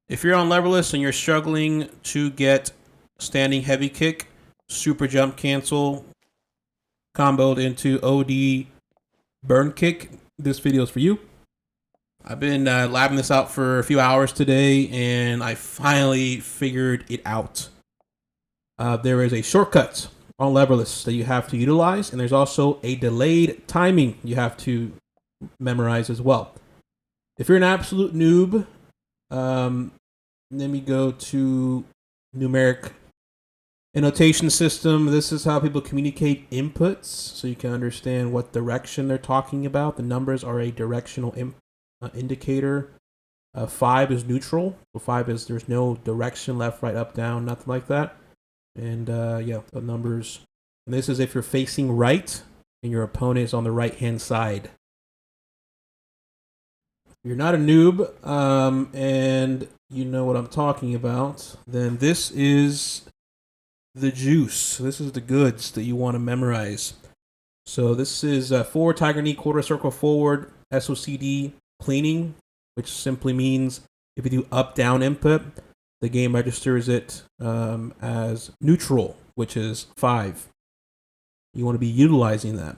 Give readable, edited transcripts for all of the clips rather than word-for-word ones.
If you're on Leverless and you're struggling to get standing heavy kick, super jump cancel comboed into OD burn kick, this video is for you. I've been labbing this out for a few hours today, and I finally figured it out. There is a shortcut on Leverless that you have to utilize, and there's also a delayed timing you have to memorize as well. If you're an absolute noob, let me go to numeric annotation system. This is how people communicate inputs, so you can understand what direction they're talking about. The numbers are a directional indicator. 5 is neutral. So 5 is there's no direction, left, right, up, down, nothing like that. And yeah, the numbers. And this is if you're facing right and your opponent is on the right hand side. If you're not a noob and you know what I'm talking about, then this is the juice. This is the goods that you want to memorize. So this is forward tiger knee, quarter circle forward, SOCD cleaning, which simply means if you do up down input, the game registers it as neutral, which is 5. You want to be utilizing that.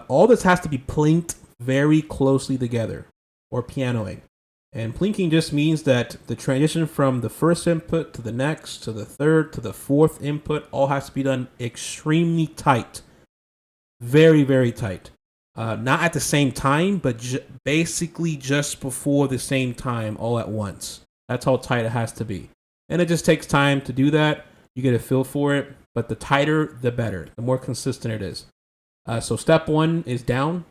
All this has to be plinked very closely together, or pianoing. And plinking just means that the transition from the first input to the next, to the third, to the fourth input, all has to be done extremely tight. Very, very tight. Not at the same time, but basically just before the same time, all at once. That's how tight it has to be. And it just takes time to do that. You get a feel for it, but the tighter, the better. The more consistent it is. So step 1 is down,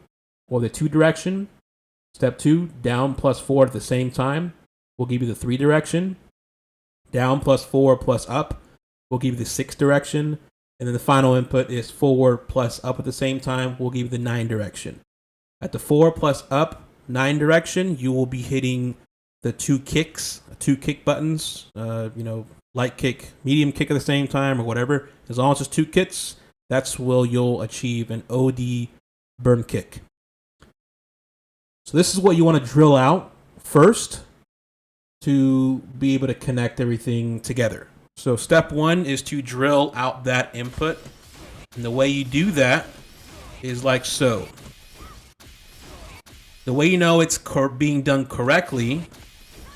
or the 2 direction. Step 2, down plus 4 at the same time will give you the 3 direction. Down plus 4 plus up will give you the 6 direction. And then the final input is forward plus up at the same time will give you the 9 direction. At the 4 plus up, 9 direction, you will be hitting the 2 kicks, 2 kick buttons, light kick, medium kick at the same time, or whatever. As long as it's 2 kicks, that's where you'll achieve an OD burn kick. So this is what you want to drill out first to be able to connect everything together. So step 1 is to drill out that input. And the way you do that is like so. The way you know it's being done correctly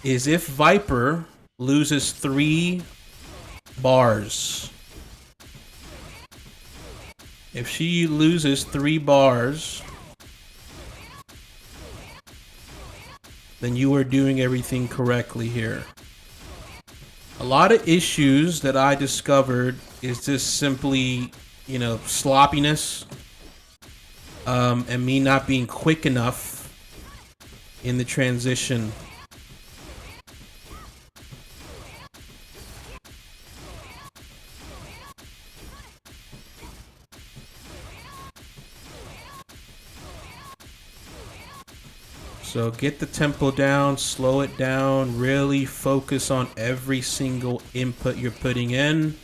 is if Viper loses 3 bars. If she loses 3 bars, then you are doing everything correctly here. A lot of issues that I discovered is just simply, sloppiness, and me not being quick enough in the transition. So get the tempo down, slow it down, really focus on every single input you're putting in.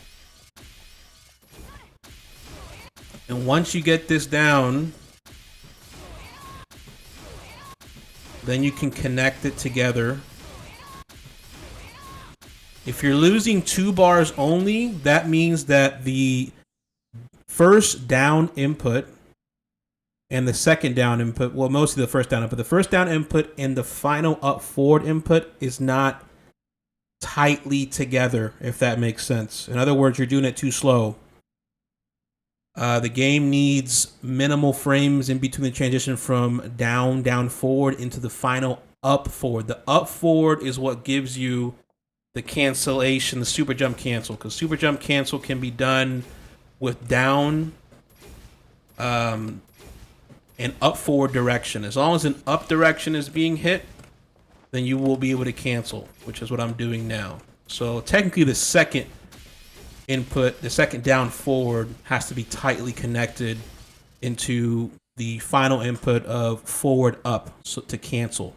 And once you get this down, then you can connect it together. If you're losing 2 bars only, that means that the first down input and the second down input, well, mostly the first down input. The first down input and the final up forward input is not tightly together, if that makes sense. In other words, you're doing it too slow. The game needs minimal frames in between the transition from down forward into the final up forward. The up forward is what gives you the cancellation, the super jump cancel, because super jump cancel can be done with down and up forward direction. As long as an up direction is being hit, then you will be able to cancel, which is what I'm doing now. So technically the second input, the second down forward has to be tightly connected into the final input of forward up to cancel.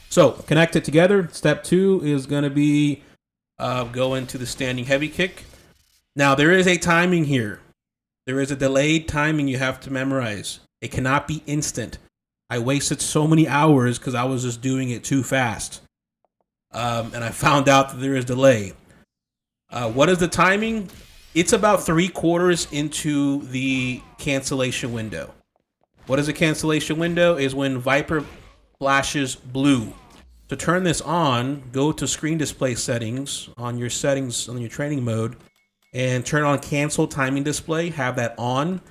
So connect it together. Step 2 is going to be go into the standing heavy kick. Now there is a timing here. There is a delayed timing you have to memorize. It cannot be instant. I wasted so many hours because I was just doing it too fast. And I found out that there is delay. What is the timing? It's about 3/4 into the cancellation window. What is a cancellation window? Is when Viper flashes blue. To turn this on, go to screen display settings on your training mode and turn on cancel timing display. Have that on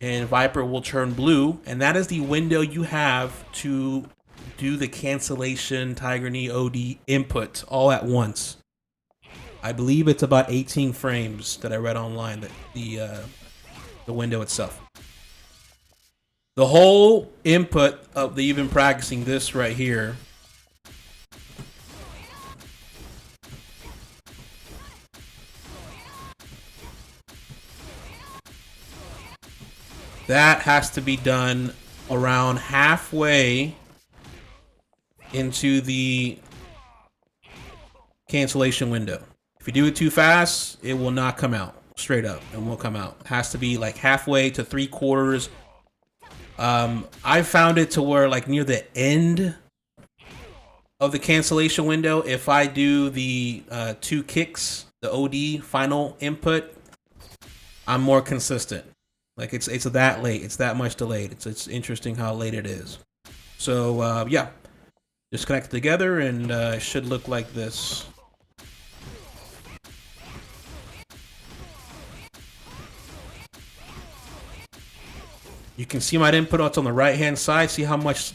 and Viper will turn blue. And that is the window you have to do the cancellation Tiger Knee OD input all at once. I believe it's about 18 frames that I read online, that the window itself. The whole input of the even practicing this right here that has to be done around halfway into the cancellation window. If you do it too fast, it will not come out. Straight up, it won't come out. It has to be like halfway to 3/4. I found it to where like near the end of the cancellation window, if I do the 2 kicks, the OD final input, I'm more consistent. Like it's that late. It's that much delayed. It's interesting how late it is. So yeah, just connect it together and it should look like this. You can see my input on the right hand side. See how much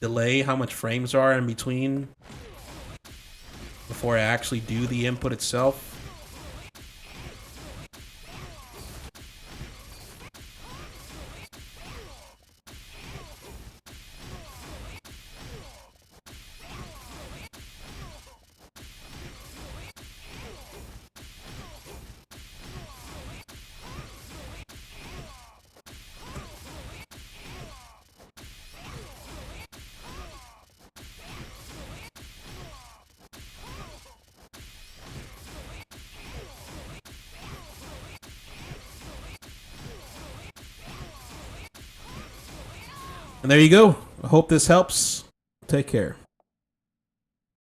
delay, how much frames are in between before I actually do the input itself. And there you go. I hope this helps. Take care.